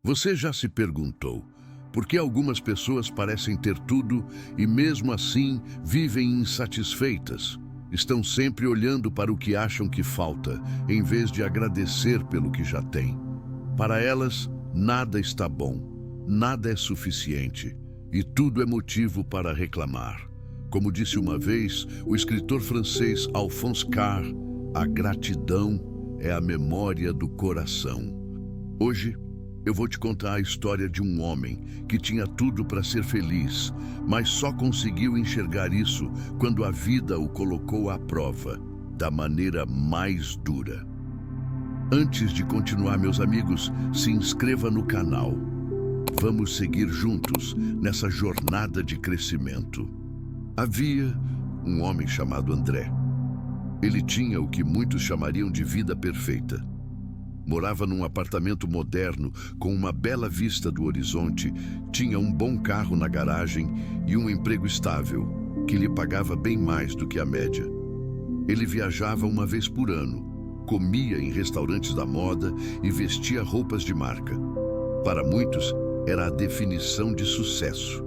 Você já se perguntou por que algumas pessoas parecem ter tudo e mesmo assim vivem insatisfeitas? Estão sempre olhando para o que acham que falta, em vez de agradecer pelo que já têm. Para elas, nada está bom, nada é suficiente e tudo é motivo para reclamar. Como disse uma vez o escritor francês Alphonse Karr, a gratidão é a memória do coração. Hoje, eu vou te contar a história de um homem que tinha tudo para ser feliz, mas só conseguiu enxergar isso quando a vida o colocou à prova, da maneira mais dura. Antes de continuar, meus amigos, se inscreva no canal. Vamos seguir juntos nessa jornada de crescimento. Havia um homem chamado André. Ele tinha o que muitos chamariam de vida perfeita. Morava num apartamento moderno com uma bela vista do horizonte, tinha um bom carro na garagem e um emprego estável, que lhe pagava bem mais do que a média. Ele viajava uma vez por ano, comia em restaurantes da moda e vestia roupas de marca. Para muitos, era a definição de sucesso.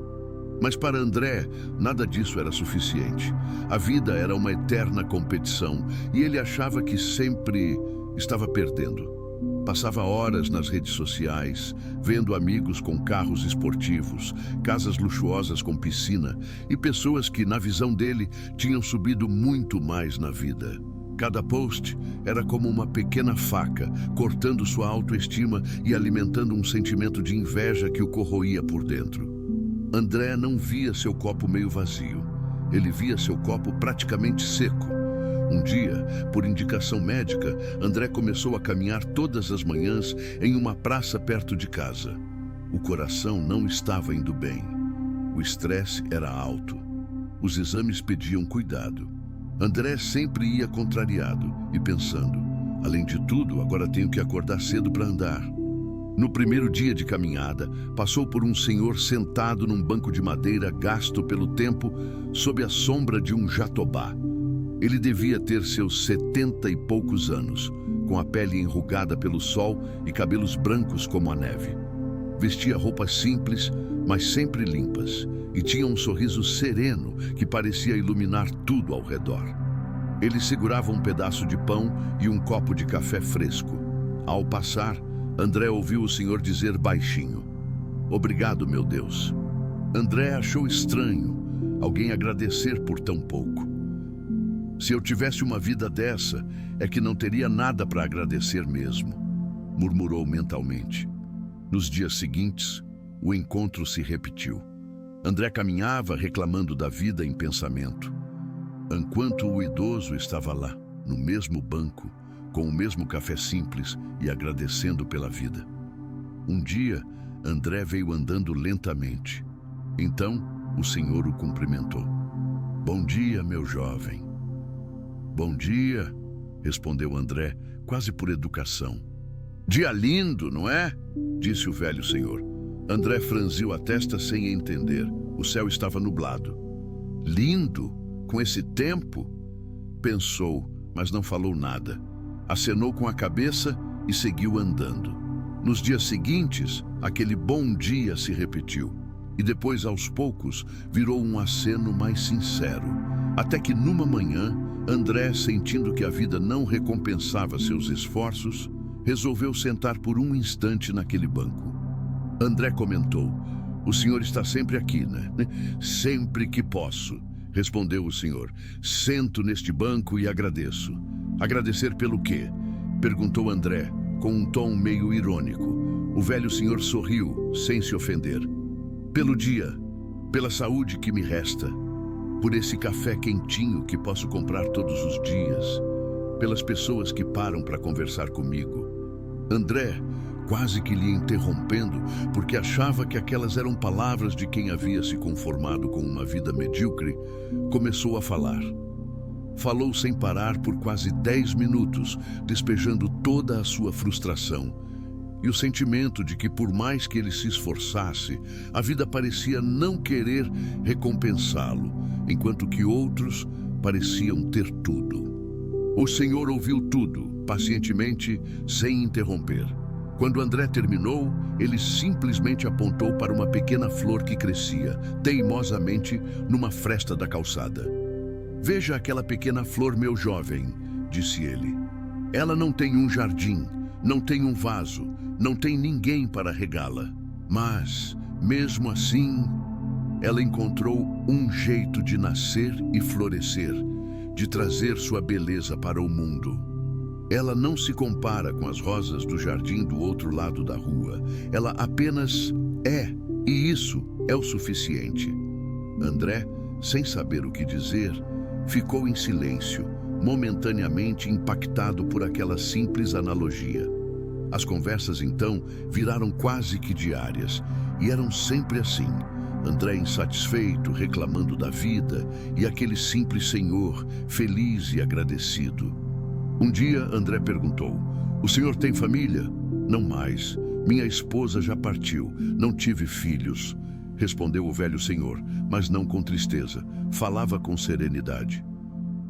Mas para André, nada disso era suficiente. A vida era uma eterna competição e ele achava que sempre estava perdendo. Passava horas nas redes sociais, vendo amigos com carros esportivos, casas luxuosas com piscina e pessoas que, na visão dele, tinham subido muito mais na vida. Cada post era como uma pequena faca, cortando sua autoestima e alimentando um sentimento de inveja que o corroía por dentro. André não via seu copo meio vazio, ele via seu copo praticamente seco. Um dia, por indicação médica, André começou a caminhar todas as manhãs em uma praça perto de casa. O coração não estava indo bem. O estresse era alto. Os exames pediam cuidado. André sempre ia contrariado e pensando, além de tudo, agora tenho que acordar cedo para andar. No primeiro dia de caminhada, passou por um senhor sentado num banco de madeira gasto pelo tempo, sob a sombra de um jatobá. Ele devia ter seus 70 e poucos anos, com a pele enrugada pelo sol e cabelos brancos como a neve. Vestia roupas simples, mas sempre limpas, e tinha um sorriso sereno que parecia iluminar tudo ao redor. Ele segurava um pedaço de pão e um copo de café fresco. Ao passar, André ouviu o senhor dizer baixinho: "Obrigado, meu Deus." André achou estranho alguém agradecer por tão pouco. Se eu tivesse uma vida dessa, é que não teria nada para agradecer mesmo, murmurou mentalmente. Nos dias seguintes, o encontro se repetiu. André caminhava reclamando da vida em pensamento, enquanto o idoso estava lá, no mesmo banco, com o mesmo café simples e agradecendo pela vida. Um dia, André veio andando lentamente. Então, o senhor o cumprimentou. "Bom dia, meu jovem." "Bom dia", respondeu André, quase por educação. "Dia lindo, não é?" disse o velho senhor. André franziu a testa sem entender. O céu estava nublado. "Lindo? Com esse tempo?" Pensou, mas não falou nada. Acenou com a cabeça e seguiu andando. Nos dias seguintes, aquele bom dia se repetiu. E depois, aos poucos, virou um aceno mais sincero. Até que numa manhã, André, sentindo que a vida não recompensava seus esforços, resolveu sentar por um instante naquele banco. André comentou: "O senhor está sempre aqui, né?" "Sempre que posso", respondeu o senhor. "Sento neste banco e agradeço." "Agradecer pelo quê?" perguntou André, com um tom meio irônico. O velho senhor sorriu, sem se ofender. "Pelo dia, pela saúde que me resta, por esse café quentinho que posso comprar todos os dias, pelas pessoas que param para conversar comigo." André, quase que lhe interrompendo, porque achava que aquelas eram palavras de quem havia se conformado com uma vida medíocre, começou a falar. Falou sem parar por quase 10 minutos, despejando toda a sua frustração e o sentimento de que, por mais que ele se esforçasse, a vida parecia não querer recompensá-lo, enquanto que outros pareciam ter tudo. O senhor ouviu tudo, pacientemente, sem interromper. Quando André terminou, ele simplesmente apontou para uma pequena flor que crescia, teimosamente, numa fresta da calçada. "Veja aquela pequena flor, meu jovem", disse ele. "Ela não tem um jardim, não tem um vaso, não tem ninguém para regá-la. Mas, mesmo assim, ela encontrou um jeito de nascer e florescer, de trazer sua beleza para o mundo. Ela não se compara com as rosas do jardim do outro lado da rua. Ela apenas é, e isso é o suficiente." André, sem saber o que dizer, ficou em silêncio, momentaneamente impactado por aquela simples analogia. As conversas, então, viraram quase que diárias, e eram sempre assim. André insatisfeito, reclamando da vida, e aquele simples senhor, feliz e agradecido. Um dia, André perguntou: "O senhor tem família?" "Não mais. Minha esposa já partiu. Não tive filhos", respondeu o velho senhor, mas não com tristeza. Falava com serenidade.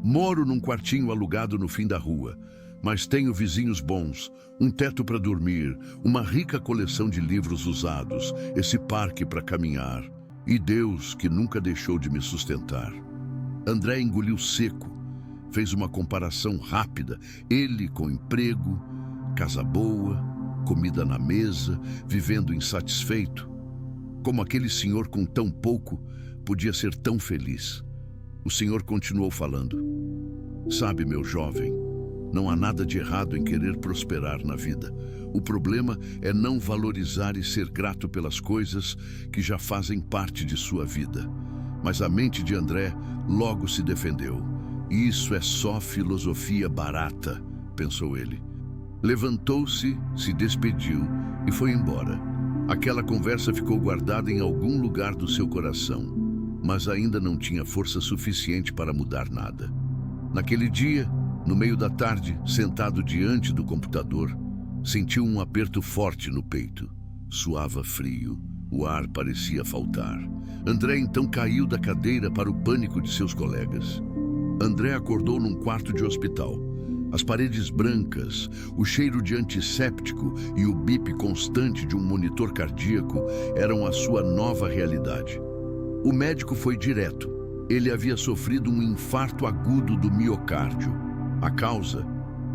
"Moro num quartinho alugado no fim da rua, mas tenho vizinhos bons, um teto para dormir, uma rica coleção de livros usados, esse parque para caminhar, e Deus que nunca deixou de me sustentar." André engoliu seco. Fez uma comparação rápida, ele com emprego, casa boa, comida na mesa, vivendo insatisfeito. Como aquele senhor com tão pouco podia ser tão feliz? O senhor continuou falando: "Sabe, meu jovem, não há nada de errado em querer prosperar na vida. O problema é não valorizar e ser grato pelas coisas que já fazem parte de sua vida." Mas a mente de André logo se defendeu. "Isso é só filosofia barata", pensou ele. Levantou-se, se despediu e foi embora. Aquela conversa ficou guardada em algum lugar do seu coração, mas ainda não tinha força suficiente para mudar nada. Naquele dia, no meio da tarde, sentado diante do computador, sentiu um aperto forte no peito. Suava frio, o ar parecia faltar. André então caiu da cadeira para o pânico de seus colegas. André acordou num quarto de hospital. As paredes brancas, o cheiro de antisséptico e o bip constante de um monitor cardíaco eram a sua nova realidade. O médico foi direto. Ele havia sofrido um infarto agudo do miocárdio. A causa?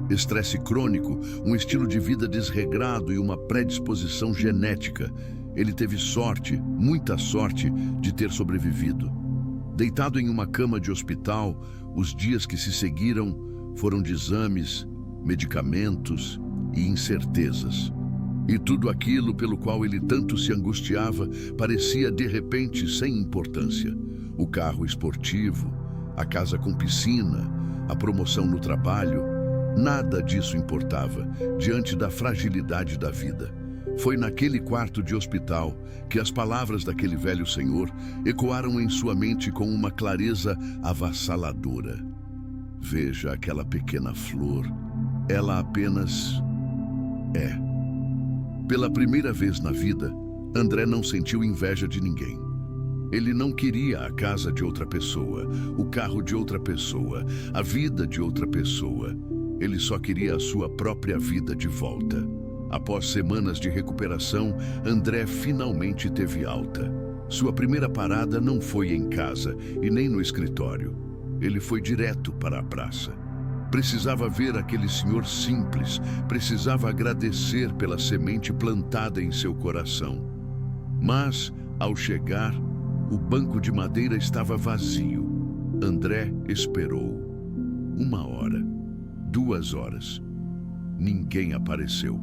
Estresse crônico, um estilo de vida desregrado e uma predisposição genética. Ele teve sorte, muita sorte, de ter sobrevivido. Deitado em uma cama de hospital, os dias que se seguiram foram de exames, medicamentos e incertezas. E tudo aquilo pelo qual ele tanto se angustiava parecia de repente sem importância. O carro esportivo, a casa com piscina, a promoção no trabalho, nada disso importava diante da fragilidade da vida. Foi naquele quarto de hospital que as palavras daquele velho senhor ecoaram em sua mente com uma clareza avassaladora. "Veja aquela pequena flor. Ela apenas é." Pela primeira vez na vida, André não sentiu inveja de ninguém. Ele não queria a casa de outra pessoa, o carro de outra pessoa, a vida de outra pessoa. Ele só queria a sua própria vida de volta. Após semanas de recuperação, André finalmente teve alta. Sua primeira parada não foi em casa e nem no escritório. Ele foi direto para a praça. Precisava ver aquele senhor simples, precisava agradecer pela semente plantada em seu coração. Mas, ao chegar, o banco de madeira estava vazio. André esperou. 1 hora, 2 horas. Ninguém apareceu.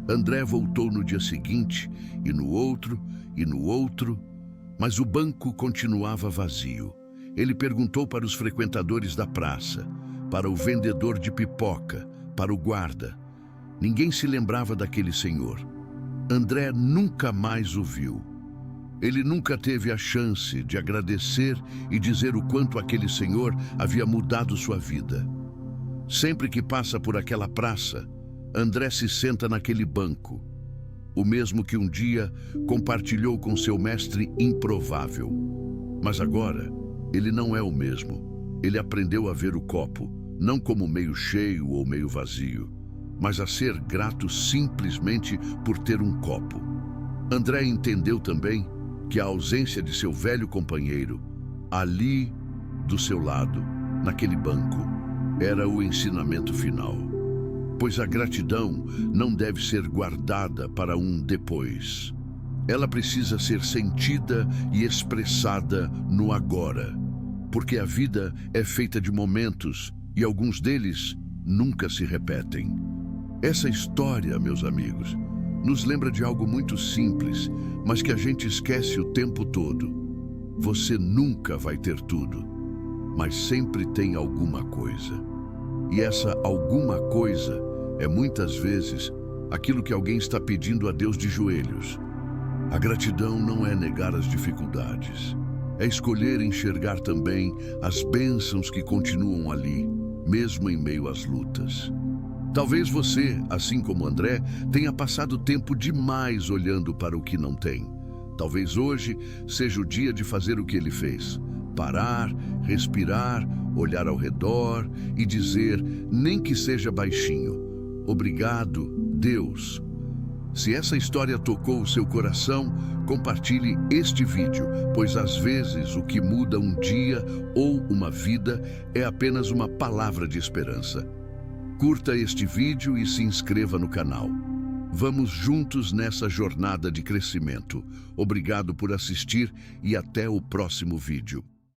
André voltou no dia seguinte, e no outro, mas o banco continuava vazio. Ele perguntou para os frequentadores da praça, para o vendedor de pipoca, para o guarda. Ninguém se lembrava daquele senhor. André nunca mais o viu. Ele nunca teve a chance de agradecer e dizer o quanto aquele senhor havia mudado sua vida. Sempre que passa por aquela praça, André se senta naquele banco, o mesmo que um dia compartilhou com seu mestre improvável. Mas agora, ele não é o mesmo. Ele aprendeu a ver o copo, não como meio cheio ou meio vazio, mas a ser grato simplesmente por ter um copo. André entendeu também que a ausência de seu velho companheiro, ali do seu lado, naquele banco, era o ensinamento final. Pois a gratidão não deve ser guardada para um depois. Ela precisa ser sentida e expressada no agora, porque a vida é feita de momentos e alguns deles nunca se repetem. Essa história, meus amigos, nos lembra de algo muito simples, mas que a gente esquece o tempo todo. Você nunca vai ter tudo, mas sempre tem alguma coisa. E essa alguma coisa é muitas vezes aquilo que alguém está pedindo a Deus de joelhos. A gratidão não é negar as dificuldades, é escolher enxergar também as bênçãos que continuam ali, mesmo em meio às lutas. Talvez você, assim como André, tenha passado tempo demais olhando para o que não tem. Talvez hoje seja o dia de fazer o que ele fez. Parar, respirar, olhar ao redor e dizer, nem que seja baixinho, obrigado, Deus. Se essa história tocou o seu coração, compartilhe este vídeo, pois às vezes o que muda um dia ou uma vida é apenas uma palavra de esperança. Curta este vídeo e se inscreva no canal. Vamos juntos nessa jornada de crescimento. Obrigado por assistir e até o próximo vídeo.